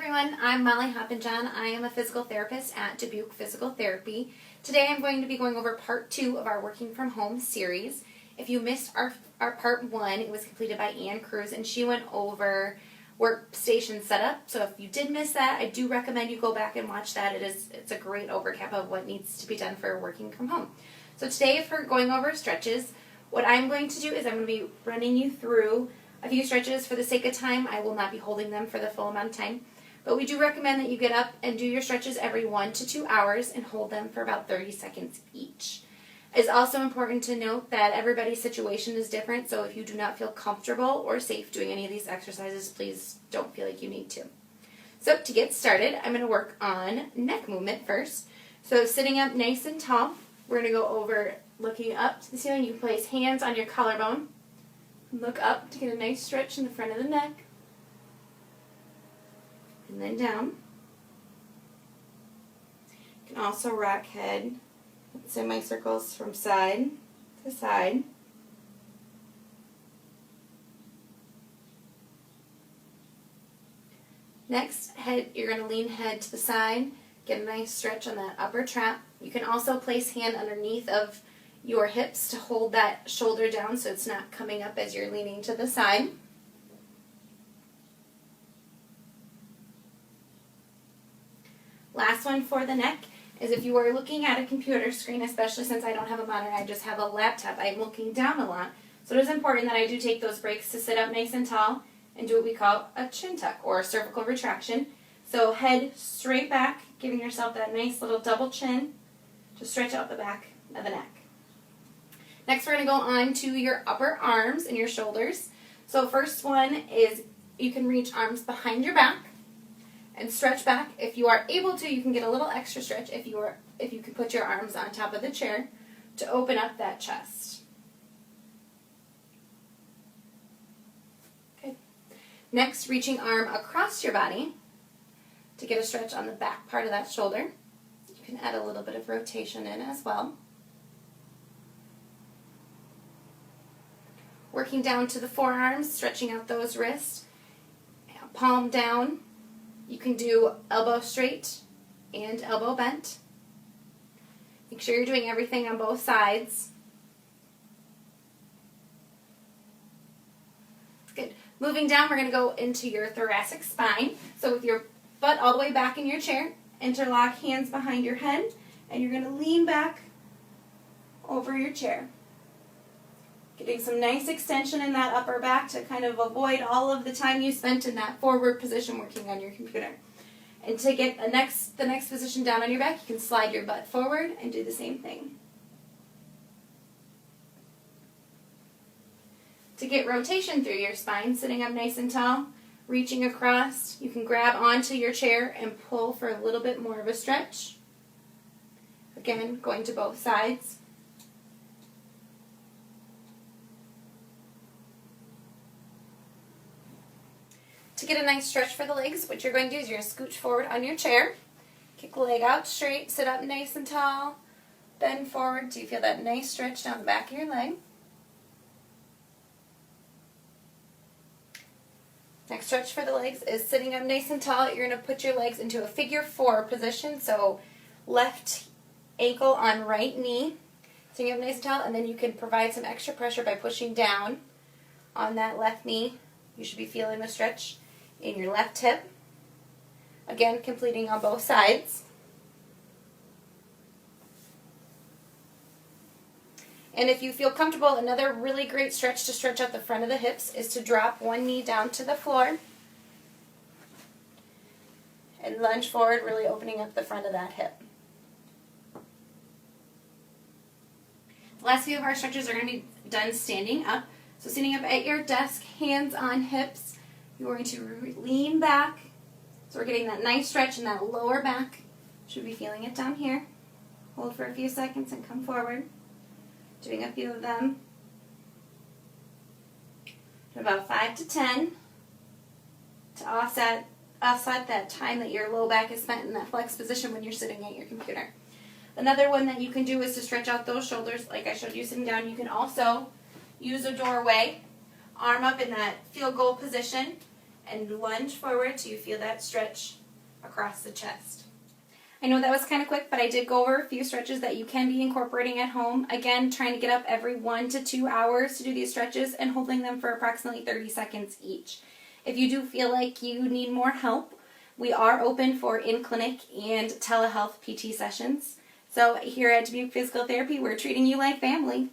everyone, I'm Molly Hoppenjan. I am a physical therapist at Dubuque Physical Therapy. Today I'm going to be going over part 2 of our Working From Home series. If you missed our part 1, it was completed by Ann Cruz and she went over workstation setup. So if you did miss that, I do recommend you go back and watch that. It's a great overcap of what needs to be done for working from home. So today for going over stretches, what I'm going to do is I'm going to be running you through a few stretches. For the sake of time, I will not be holding them for the full amount of time. But we do recommend that you get up and do your stretches every 1 to 2 hours and hold them for about 30 seconds each. It's also important to note that everybody's situation is different, so if you do not feel comfortable or safe doing any of these exercises, please don't feel like you need to. So to get started, I'm going to work on neck movement first. So sitting up nice and tall, we're going to go over looking up to the ceiling. You can place hands on your collarbone. Look up to get a nice stretch in the front of the neck. And then down. You can also rock head, semicircles from side to side. Next, you're going to lean head to the side, get a nice stretch on that upper trap. You can also place hand underneath of your hips to hold that shoulder down so it's not coming up as you're leaning to the side. Last one for the neck is if you are looking at a computer screen, especially since I don't have a monitor, I just have a laptop, I'm looking down a lot. So it is important that I do take those breaks to sit up nice and tall and do what we call a chin tuck or a cervical retraction. So head straight back, giving yourself that nice little double chin to stretch out the back of the neck. Next, we're going to go on to your upper arms and your shoulders. So first one is you can reach arms behind your back and stretch back. If you are able to, you can get a little extra stretch if you can put your arms on top of the chair to open up that chest. Good. Next, reaching arm across your body to get a stretch on the back part of that shoulder. You can add a little bit of rotation in as well. Working down to the forearms, stretching out those wrists, palm down. You can do elbow straight and elbow bent. Make sure you're doing everything on both sides. Good. Moving down, we're going to go into your thoracic spine. So with your butt all the way back in your chair, interlock hands behind your head, and you're going to lean back over your chair. Getting some nice extension in that upper back to kind of avoid all of the time you spent in that forward position working on your computer. And to get the next position down on your back, you can slide your butt forward and do the same thing. To get rotation through your spine, sitting up nice and tall, reaching across, you can grab onto your chair and pull for a little bit more of a stretch. Again, going to both sides. To get a nice stretch for the legs, what you're going to do is you're going to scooch forward on your chair, kick the leg out straight, sit up nice and tall, bend forward so you feel that nice stretch down the back of your leg. Next stretch for the legs is sitting up nice and tall. You're going to put your legs into a figure 4 position, so left ankle on right knee, sitting up nice and tall, and then you can provide some extra pressure by pushing down on that left knee. You should be feeling the stretch in your left hip. Again, completing on both sides. And if you feel comfortable, another really great stretch to stretch out the front of the hips is to drop one knee down to the floor and lunge forward, really opening up the front of that hip. The last few of our stretches are going to be done standing up. So sitting up at your desk, hands on hips, you're going to lean back. So we're getting that nice stretch in that lower back. Should be feeling it down here. Hold for a few seconds and come forward. Doing a few of them. About 5 to 10 to offset that time that your low back is spent in that flex position when you're sitting at your computer. Another one that you can do is to stretch out those shoulders like I showed you sitting down. You can also use a doorway, arm up in that field goal position, and lunge forward till you feel that stretch across the chest. I know that was kind of quick, but I did go over a few stretches that you can be incorporating at home. Again, trying to get up every 1 to 2 hours to do these stretches and holding them for approximately 30 seconds each. If you do feel like you need more help, we are open for in-clinic and telehealth PT sessions. So here at Dubuque Physical Therapy, we're treating you like family.